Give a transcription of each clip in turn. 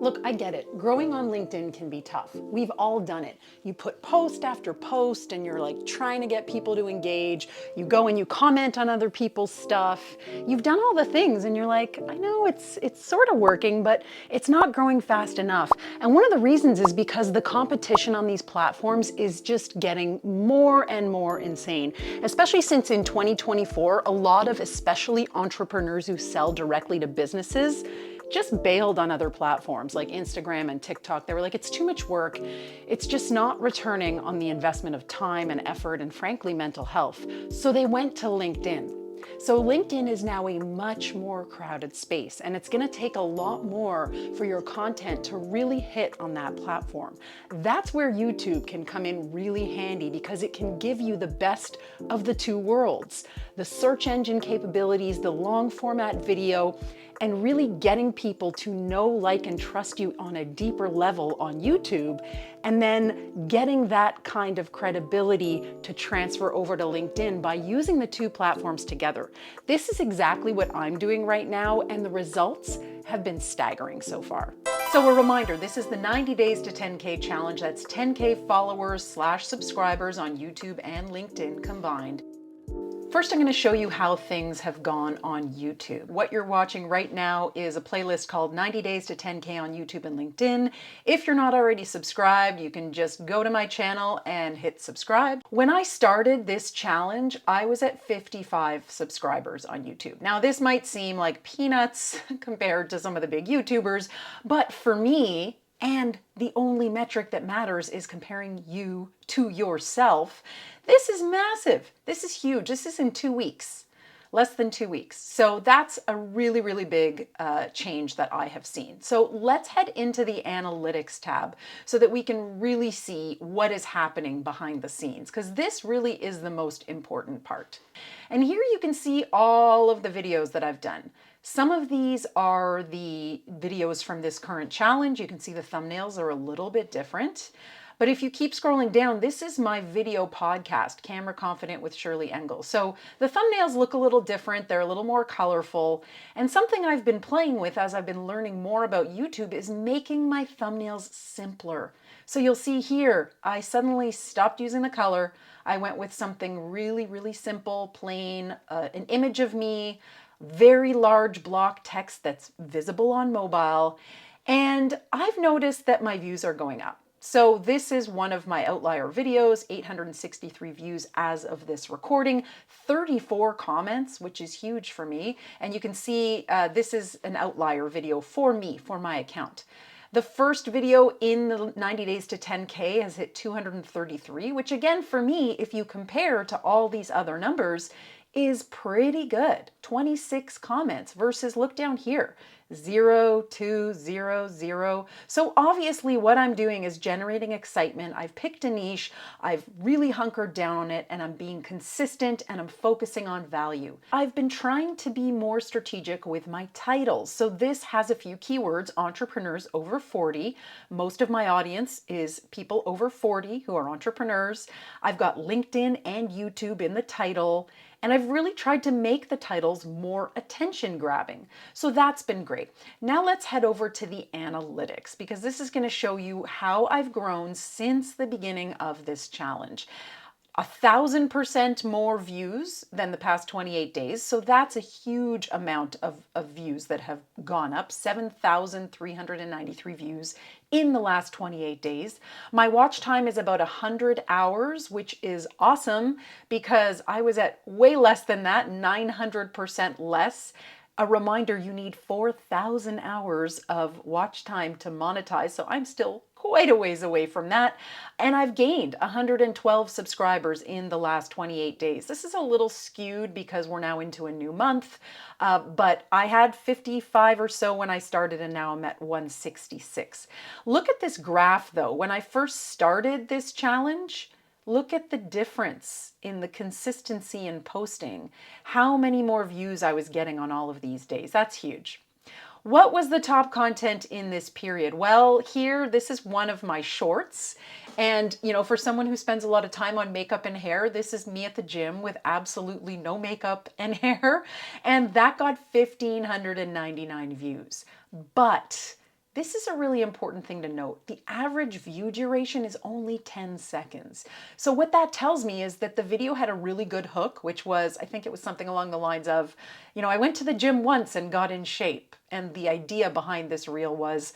Look, I get it. Growing on LinkedIn can be tough. We've all done it. You put post after post and you're like trying to get people to engage. You go and you comment on other people's stuff. You've done all the things and you're like, I know it's sort of working, but it's not growing fast enough. And one of the reasons is because the competition on these platforms is just getting more and more insane, especially since in 2024, a lot of especially entrepreneurs who sell directly to businesses just bailed on other platforms like Instagram and TikTok. They were like, it's too much work. It's just not returning on the investment of time and effort and frankly, mental health. So they went to LinkedIn. So LinkedIn is now a much more crowded space, and it's going to take a lot more for your content to really hit on that platform. That's where YouTube can come in really handy because it can give you the best of the two worlds. The search engine capabilities, the long format video, and really getting people to know, like, and trust you on a deeper level on YouTube, and then getting that kind of credibility to transfer over to LinkedIn by using the two platforms together. This is exactly what I'm doing right now, and the results have been staggering so far. So a reminder, this is the 90 days to 10K challenge. That's 10K followers/subscribers on YouTube and LinkedIn combined. First, I'm going to show you how things have gone on YouTube. What you're watching right now is a playlist called 90 Days to 10K on YouTube and LinkedIn. If you're not already subscribed, you can just go to my channel and hit subscribe. When I started this challenge, I was at 55 subscribers on YouTube. Now, this might seem like peanuts compared to some of the big YouTubers, but for me, and the only metric that matters is comparing you to yourself, this is massive. This is huge. This is in 2 weeks, less than 2 weeks. So that's a really, really big change that I have seen. So let's head into the analytics tab so that we can really see what is happening behind the scenes, because this really is the most important part. And here you can see all of the videos that I've done. Some of these are the videos from this current challenge. You can see the thumbnails are a little bit different. But if you keep scrolling down, this is my video podcast, Camera Confident with Shirley Engel. So the thumbnails look a little different. They're a little more colorful. And something I've been playing with as I've been learning more about YouTube is making my thumbnails simpler. So you'll see here, I suddenly stopped using the color. I went with something really, really simple, plain, an image of me, very large block text that's visible on mobile. And I've noticed that my views are going up. So this is one of my outlier videos, 863 views as of this recording, 34 comments, which is huge for me. And you can see this is an outlier video for me, for my account. The first video in the 90 days to 10K has hit 233, which again, for me, if you compare to all these other numbers, is pretty good. 26 comments versus, look down here, 0, 2, 0, 0. So obviously what I'm doing is generating excitement. I've picked a niche, I've really hunkered down on it, and I'm being consistent and I'm focusing on value. I've been trying to be more strategic with my titles. So this has a few keywords: entrepreneurs over 40. Most of my audience is people over 40 who are entrepreneurs. I've got LinkedIn and YouTube in the title. And I've really tried to make the titles more attention grabbing. So that's been great. Now let's head over to the analytics, because this is going to show you how I've grown since the beginning of this challenge. 1,000% more views than the past 28 days. So that's a huge amount of views that have gone up, 7,393 views in the last 28 days. My watch time is about 100 hours, which is awesome because I was at way less than that, 900% less. A reminder, you need 4,000 hours of watch time to monetize, so I'm still quite a ways away from that. And I've gained 112 subscribers in the last 28 days. This is a little skewed because we're now into a new month, but I had 55 or so when I started, and now I'm at 166. Look at this graph though. When I first started this challenge, look at the difference in the consistency in posting, how many more views I was getting on all of these days. That's huge. What was the top content in this period? Well, here, this is one of my shorts. And, you know, for someone who spends a lot of time on makeup and hair, this is me at the gym with absolutely no makeup and hair. And that got 1,599 views. But This is a really important thing to note. The average view duration is only 10 seconds. So what that tells me is that the video had a really good hook, which was, I think it was something along the lines of, I went to the gym once and got in shape. And the idea behind this reel was,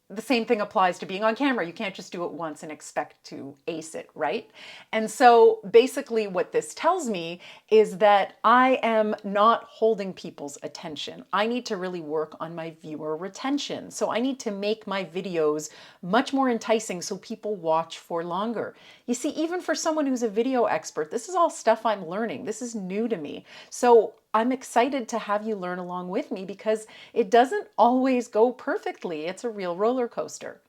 the same thing applies to being on camera. You can't just do it once and expect to ace it, right? And so basically what this tells me is that I am not holding people's attention. I need to really work on my viewer retention. So I need to make my videos much more enticing so people watch for longer. You see, even for someone who's a video expert, this is all stuff I'm learning. This is new to me. So I'm excited to have you learn along with me because it doesn't always go perfectly. It's a real roller coaster.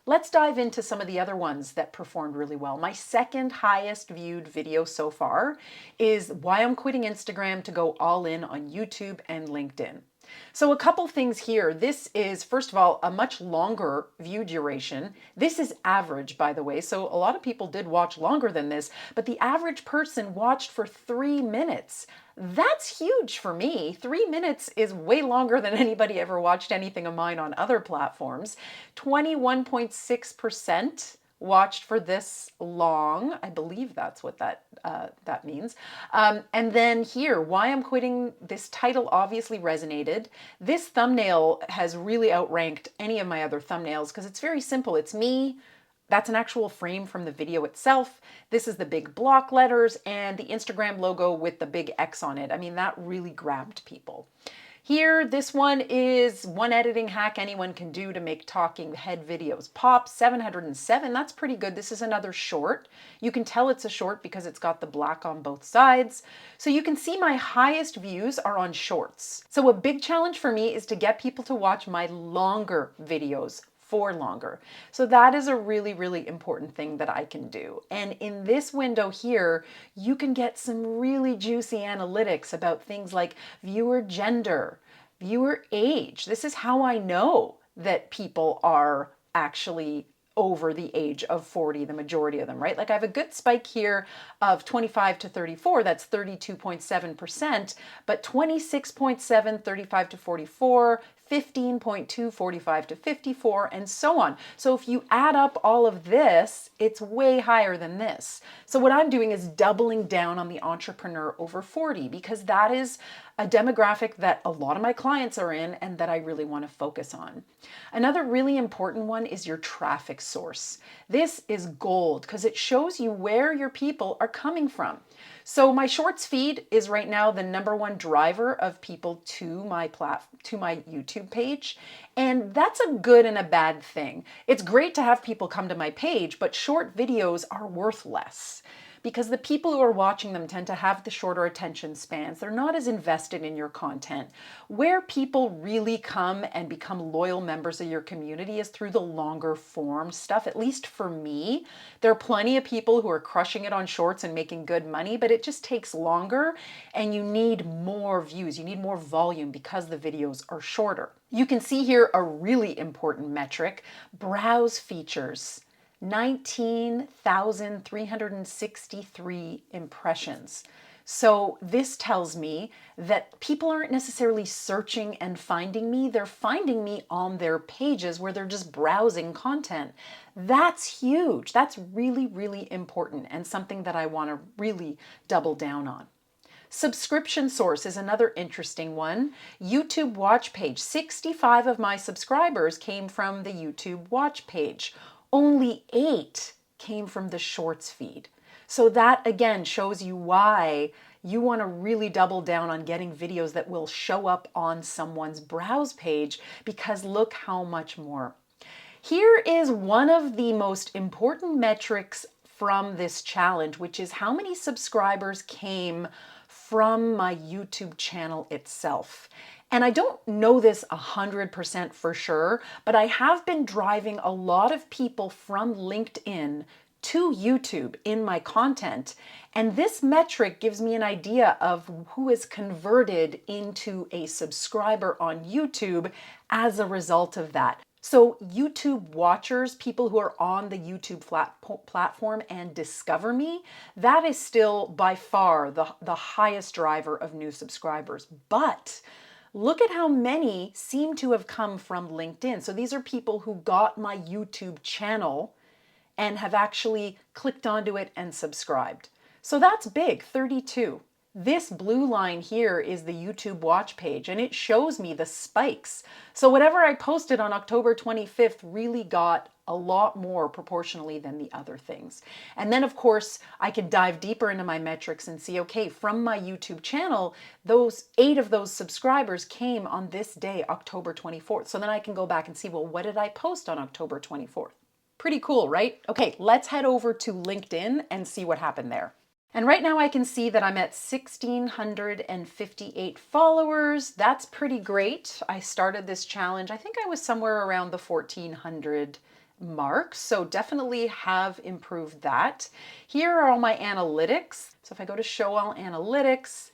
Let's dive into some of the other ones that performed really well. My second highest viewed video so far is why I'm quitting Instagram to go all in on YouTube and LinkedIn. So a couple things here. This is, first of all, a much longer view duration. This is average, by the way. So a lot of people did watch longer than this, but the average person watched for 3 minutes. That's huge for me. 3 minutes is way longer than anybody ever watched anything of mine on other platforms. 21.6% watched for this long. I believe that's what that means. And then here, why I'm quitting, this title obviously resonated. This thumbnail has really outranked any of my other thumbnails because it's very simple. It's me. That's an actual frame from the video itself. This is the big block letters and the Instagram logo with the big X on it. I mean, that really grabbed people. Here, this one is one editing hack anyone can do to make talking head videos pop. 707, that's pretty good. This is another short. You can tell it's a short because it's got the black on both sides. So you can see my highest views are on shorts. So a big challenge for me is to get people to watch my longer videos for longer. So that is a really, really important thing that I can do. And in this window here, you can get some really juicy analytics about things like viewer gender, viewer age. This is how I know that people are actually over the age of 40, the majority of them, right? Like I have a good spike here of 25 to 34, that's 32.7%, but 26.7, 35 to 44, 15.2, 45 to 54, and so on. So if you add up all of this, it's way higher than this. So what I'm doing is doubling down on the entrepreneur over 40 because that is a demographic that a lot of my clients are in and that I really want to focus on. Another really important one is your traffic source. This is gold because it shows you where your people are coming from. So my shorts feed is right now the #1 driver of people to my YouTube page. And that's a good and a bad thing. It's great to have people come to my page, but short videos are worth less because the people who are watching them tend to have the shorter attention spans. They're not as invested in your content. Where people really come and become loyal members of your community is through the longer form stuff, at least for me. There are plenty of people who are crushing it on shorts and making good money, but it just takes longer and you need more views. You need more volume because the videos are shorter. You can see here a really important metric, browse features. 19,363 impressions. So this tells me that people aren't necessarily searching and finding me. They're finding me on their pages where they're just browsing content. That's huge. That's really, really important and something that I want to really double down on. Subscription source is another interesting one. YouTube watch page. 65 of my subscribers came from the YouTube watch page. Only 8 came from the shorts feed. So that again shows you why you want to really double down on getting videos that will show up on someone's browse page because look how much more. Here is one of the most important metrics from this challenge, which is how many subscribers came from my YouTube channel itself. And I don't know this 100% for sure, but I have been driving a lot of people from LinkedIn to YouTube in my content. And this metric gives me an idea of who is converted into a subscriber on YouTube as a result of that. So YouTube watchers, people who are on the YouTube platform and discover me, that is still by far the highest driver of new subscribers. But look at how many seem to have come from LinkedIn. So these are people who got my YouTube channel and have actually clicked onto it and subscribed. So that's big, 32. This blue line here is the YouTube watch page, and it shows me the spikes. So whatever I posted on October 25th really got a lot more proportionally than the other things. And then of course, I could dive deeper into my metrics and see, okay, from my YouTube channel, those 8 of those subscribers came on this day, October 24th. So then I can go back and see, well, what did I post on October 24th? Pretty cool, right? Okay, let's head over to LinkedIn and see what happened there. And right now I can see that I'm at 1,658 followers. That's pretty great. I started this challenge, I think I was somewhere around the 1,400 mark, so definitely have improved that. Here are all my analytics. So if I go to show all analytics,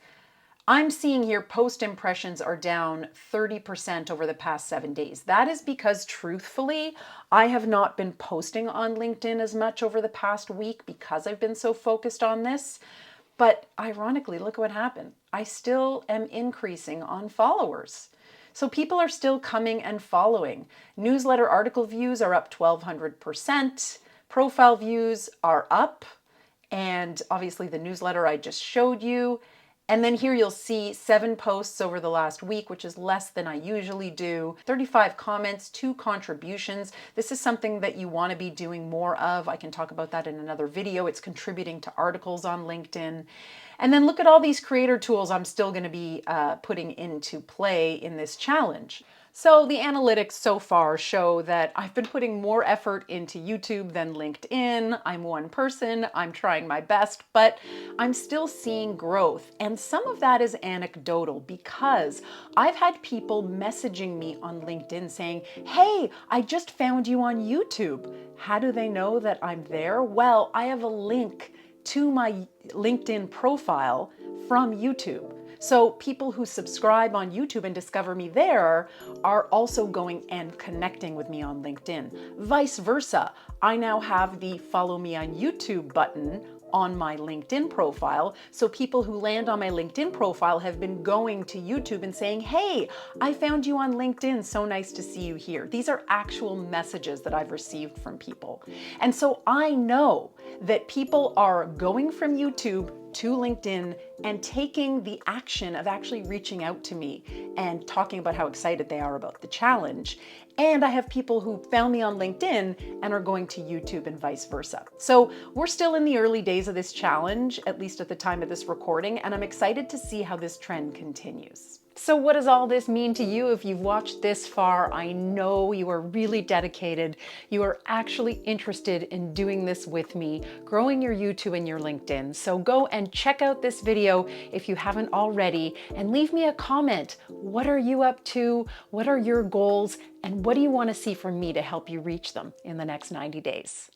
I'm seeing here post impressions are down 30% over the past 7 days. That is because truthfully, I have not been posting on LinkedIn as much over the past week because I've been so focused on this. But ironically, look what happened. I still am increasing on followers. So people are still coming and following. Newsletter article views are up 1,200%. Profile views are up. And obviously the newsletter I just showed you. And then here you'll see 7 posts over the last week, which is less than I usually do. 35 comments, 2 contributions. This is something that you want to be doing more of. I can talk about that in another video. It's contributing to articles on LinkedIn. And then look at all these creator tools I'm still going to be putting into play in this challenge. So the analytics so far show that I've been putting more effort into YouTube than LinkedIn. I'm one person, I'm trying my best, but I'm still seeing growth. And some of that is anecdotal because I've had people messaging me on LinkedIn saying, hey, I just found you on YouTube. How do they know that I'm there? Well, I have a link to my LinkedIn profile from YouTube. So people who subscribe on YouTube and discover me there are also going and connecting with me on LinkedIn. Vice versa, I now have the follow me on YouTube button on my LinkedIn profile. So people who land on my LinkedIn profile have been going to YouTube and saying, hey, I found you on LinkedIn. So nice to see you here. These are actual messages that I've received from people. And so I know that people are going from YouTube to LinkedIn and taking the action of actually reaching out to me and talking about how excited they are about the challenge. And I have people who found me on LinkedIn and are going to YouTube and vice versa. So we're still in the early days of this challenge, at least at the time of this recording, and I'm excited to see how this trend continues. So what does all this mean to you if you've watched this far? I know you are really dedicated. You are actually interested in doing this with me, growing your YouTube and your LinkedIn. So go and check out this video if you haven't already and leave me a comment. What are you up to? What are your goals? And what do you want to see from me to help you reach them in the next 90 days?